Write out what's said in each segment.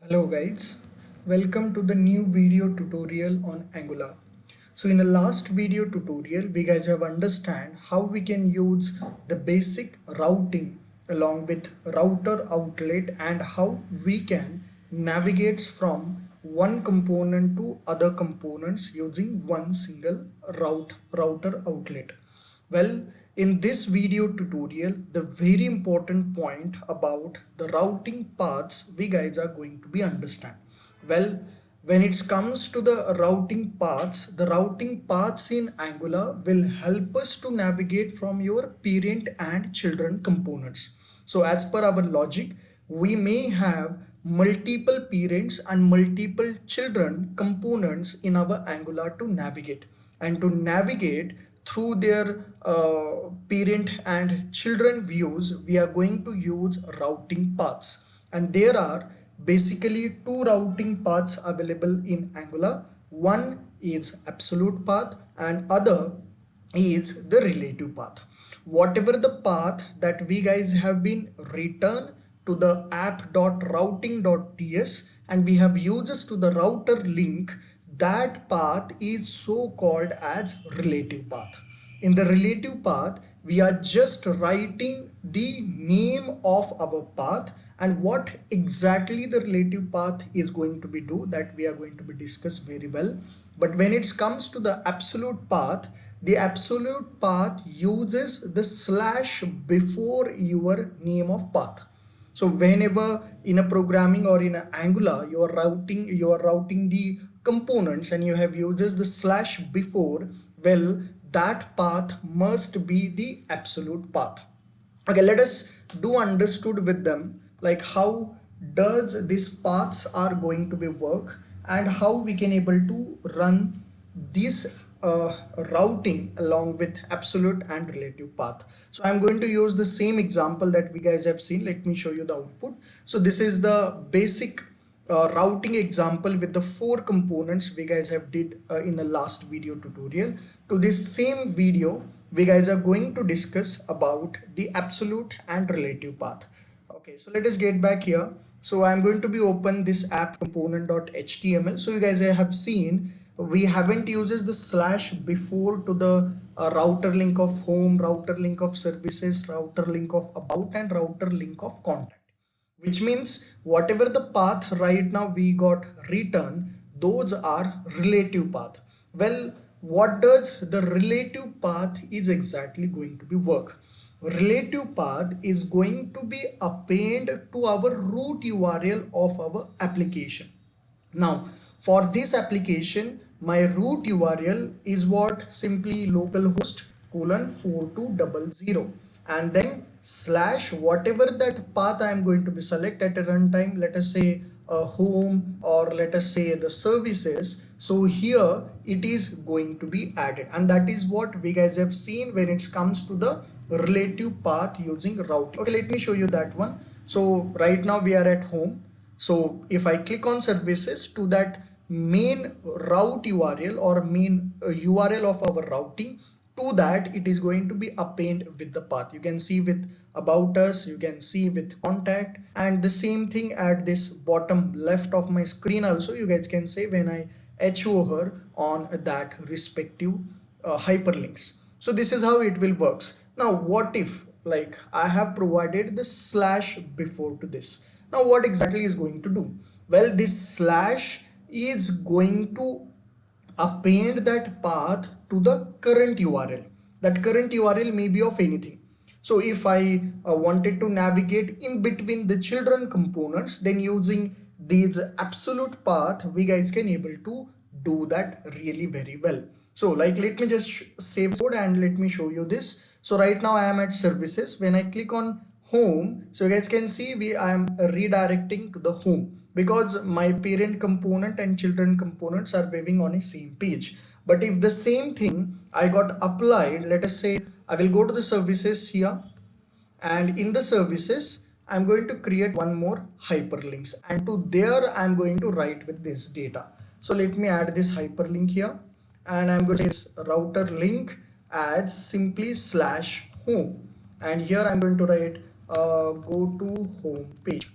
Hello guys, welcome to the new video tutorial on Angular. So in the last video tutorial, we guys have understand how we can use the basic routing along with router outlet and how we can navigate from one component to other components using one single router outlet. Well, in this video tutorial, the very important point about the routing paths we guys are going to be understand. Well, when it comes to the routing paths in Angular will help us to navigate from your parent and children components. So as per our logic, we may have multiple parents and multiple children components in our Angular to navigate, and to navigate through their parent and children views, we are going to use routing paths, and there are basically two routing paths available in Angular. One is absolute path and other is the relative path. Whatever the path that we guys have been returned to the app.routing.ts and we have used to the router link, that path is so called as relative path. In the relative path, we are just writing the name of our path, and what exactly the relative path is going to be do, that we are going to be discuss very well. But when it comes to the absolute path uses the slash before your name of path. So whenever in a programming or in a Angular you are routing the components and you have uses the slash before, well, that path must be the absolute path. Okay, let us do understood with them, like how does these paths are going to be work and how we can able to run this routing along with absolute and relative path. So I'm going to use the same example that we guys have seen. Let me show you the output. So this is the basic routing example with the four components we guys have did in the last video tutorial. To this same video, we guys are going to discuss about the absolute and relative path. Okay, so let us get back here. So I'm going to be open this app component.html. So you guys have seen we haven't uses the slash before to the router link of home, router link of services, router link of about, and router link of contact, which means whatever the path right now we got written, those are relative path. Well, what does the relative path is exactly going to be work? Relative path is going to be append to our root URL of our application. Now, for this application, my root URL is what? Simply localhost colon 4200 and then slash whatever that path I am going to be select at a runtime, let us say home or let us say the services. So here it is going to be added, and that is what we guys have seen when it comes to the relative path using route. Okay, let me show you that one. So right now we are at home. So if I click on services, to that main route URL or main URL of our routing, to that it is going to be append with the path. You can see with about us, you can see with contact, and the same thing at this bottom left of my screen also you guys can say when I h over on that respective hyperlinks. So this is how it will works. Now what if like I have provided the slash before to this? Now what exactly is going to do? Well, this slash is going to append that path to the current URL. That current URL may be of anything. So if I wanted to navigate in between the children components, then using these absolute path, we guys can able to do that really very well. So like let me just save code and let me show you this. So right now I am at services. When I click on home, so you guys can see I am redirecting to the home because my parent component and children components are waving on a same page. But if the same thing I got applied, let us say I will go to the services here, and in the services I'm going to create one more hyperlinks, and to there I'm going to write with this data. So let me add this hyperlink here, and I'm going to say router link as simply slash home, and here I'm going to write go to home page.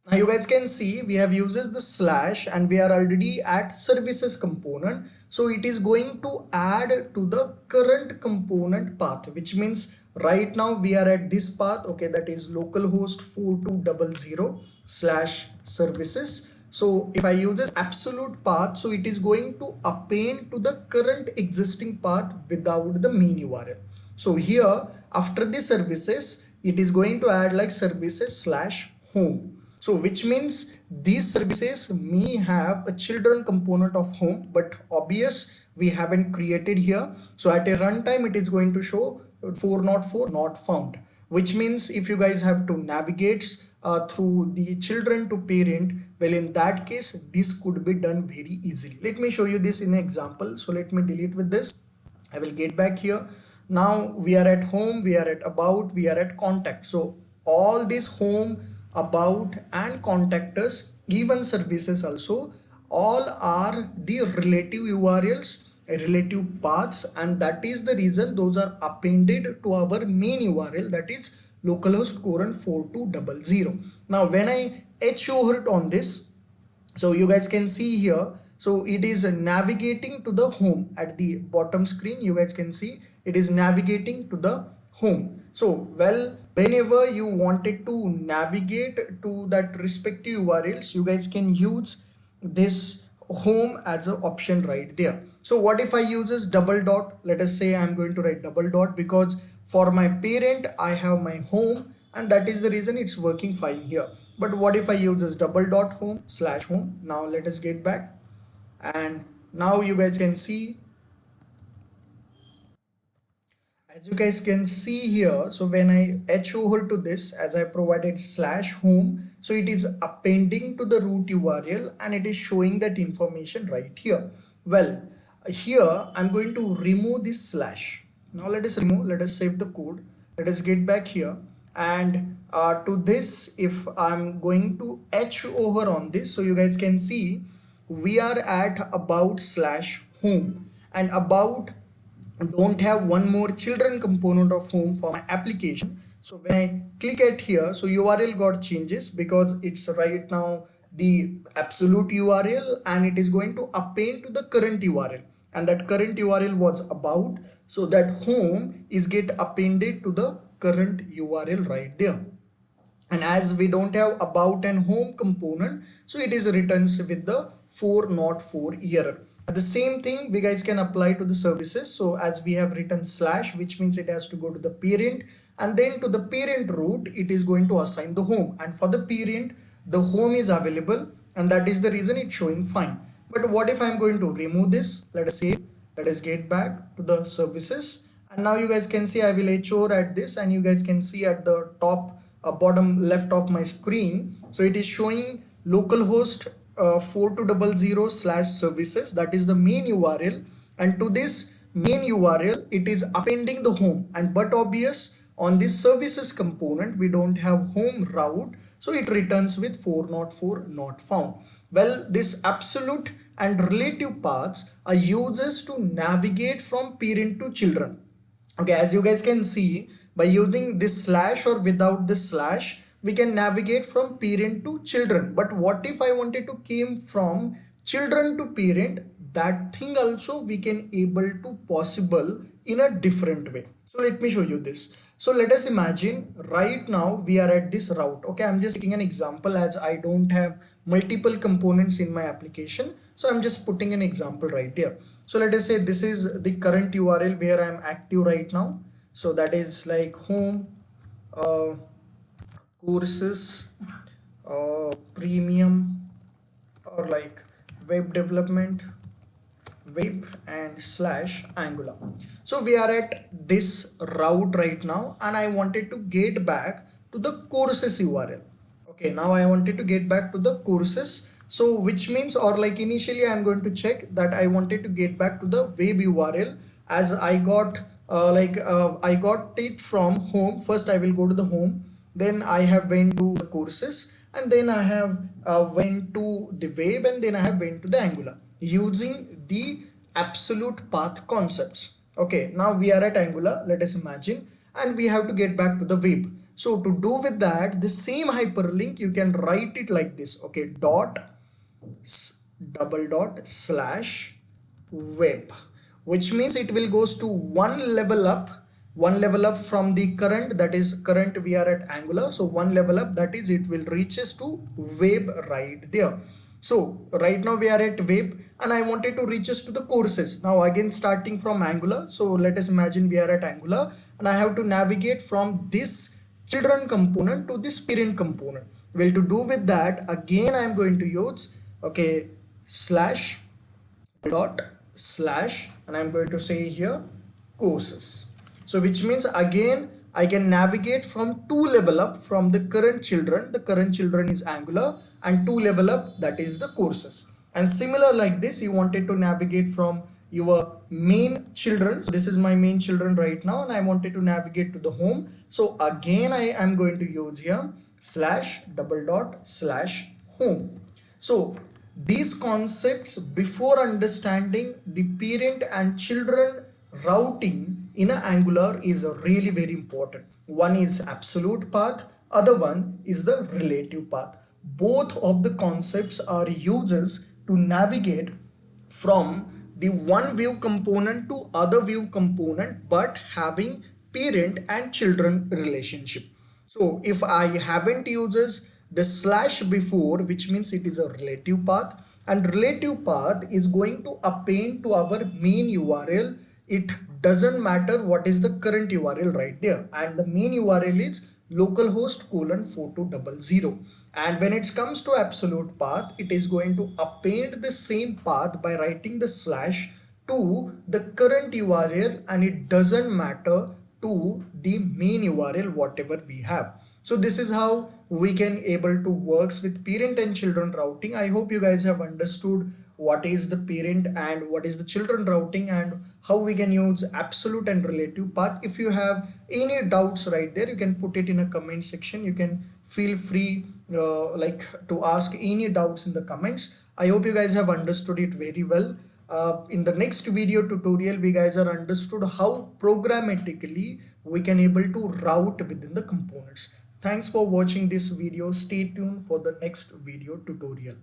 Now you guys can see we have uses the slash and we are already at services component. So it is going to add to the current component path, which means right now we are at this path. Okay, that is localhost 4200 slash services. So if I use this absolute path, so it is going to append to the current existing path without the main URL. So here after the services, it is going to add like services slash home. So which means these services may have a children component of home, but obvious we haven't created here. So at a runtime, it is going to show 404 not found, which means if you guys have to navigate through the children to parent, well, in that case, this could be done very easily. Let me show you this in an example. So let me delete with this. I will get back here. Now we are at home, we are at about, we are at contact. So all this home, about and contact us, even services also, all are the relative URLs, relative paths, and that is the reason those are appended to our main URL, that is localhost colon 4200. Now when I h over on this, so you guys can see here, so it is navigating to the home at the bottom screen. You guys can see it is navigating to the home. So well, whenever you wanted to navigate to that respective URLs, you guys can use this home as an option right there. So what if I use this double dot? Let us say I'm going to write double dot because for my parent I have my home, and that is the reason it's working fine here. But what if I use this double dot home slash home? Now let us get back, and now you guys can see, as you guys can see here, so when I h over to this, as I provided slash home, so it is appending to the root URL and it is showing that information right here. Well, here I'm going to remove this slash. Now let us remove, let us save the code, let us get back here, and to this, if I'm going to h over on this, so you guys can see we are at about slash home, and about don't have one more children component of home for my application. So when I click at here, so URL got changes because it's right now the absolute URL and it is going to append to the current URL, and that current URL was about, so that home is get appended to the current URL right there. And as we don't have about and home component, so it is returns with the 404 error. The same thing we guys can apply to the services. So as we have written slash, which means it has to go to the parent, and then to the parent root it is going to assign the home, and for the parent the home is available, and that is the reason it's showing fine. But what if I'm going to remove this? Let us save, let us get back to the services, and now you guys can see I will HOR at this, and you guys can see at the top bottom left of my screen, so it is showing localhost 4200 slash services, that is the main URL, and to this main URL it is appending the home, and but obvious on this services component we don't have home route, so it returns with 404 not found. Well, this absolute and relative paths are uses to navigate from parent to children. Okay, as you guys can see, by using this slash or without this slash, we can navigate from parent to children. But what if I wanted to came from children to parent? That thing also we can able to possible in a different way. So let me show you this. So let us imagine right now we are at this route. Okay, I'm just taking an example as I don't have multiple components in my application. So I'm just putting an example right here. So let us say this is the current URL where I'm active right now. So that is like home, courses, premium, or like web development, web, and slash Angular. So we are at this route right now, and I wanted to get back to the courses URL. Okay, now I wanted to get back to the courses. So which means, or like initially I'm going to check that I wanted to get back to the web URL, as I got I got it from home. First I will go to the home, then I have went to the courses, and then I have went to the web, and then I have went to the Angular using the absolute path concepts. Okay, now we are at Angular, let us imagine, and we have to get back to the web. So to do with that, the same hyperlink, you can write it like this. Okay, dot double dot slash web, which means it will goes to one level up from the current, that is current we are at Angular. So one level up, that is it will reaches to web right there. So right now we are at web and I wanted to reach us to the courses. Now again starting from Angular. So let us imagine we are at Angular and I have to navigate from this children component to this parent component. Well, to do with that, again I am going to use, okay, slash dot slash, and I'm going to say here courses. So which means again I can navigate from two level up from the current children. The current children is Angular, and two level up, that is the courses. And similar like this, you wanted to navigate from your main children. So this is my main children right now and I wanted to navigate to the home. So again I am going to use here slash double dot slash home. So these concepts, before understanding the parent and children routing in a Angular, is really very important. One is absolute path, other one is the relative path. Both of the concepts are uses to navigate from the one view component to other view component, but having parent and children relationship. So if I haven't uses the slash before, which means it is a relative path, and relative path is going to append to our main URL. It doesn't matter what is the current URL right there, and the main URL is localhost colon 4200. And when it comes to absolute path, it is going to append the same path by writing the slash to the current URL, and it doesn't matter to the main URL whatever we have. So this is how we can able to works with parent and children routing. I hope you guys have understood what is the parent and what is the children routing and how we can use absolute and relative path. If you have any doubts right there, you can put it in a comment section. You can feel free like to ask any doubts in the comments. I hope you guys have understood it very well. In the next video tutorial, we guys are understood how programmatically we can able to route within the components. Thanks for watching this video. Stay tuned for the next video tutorial.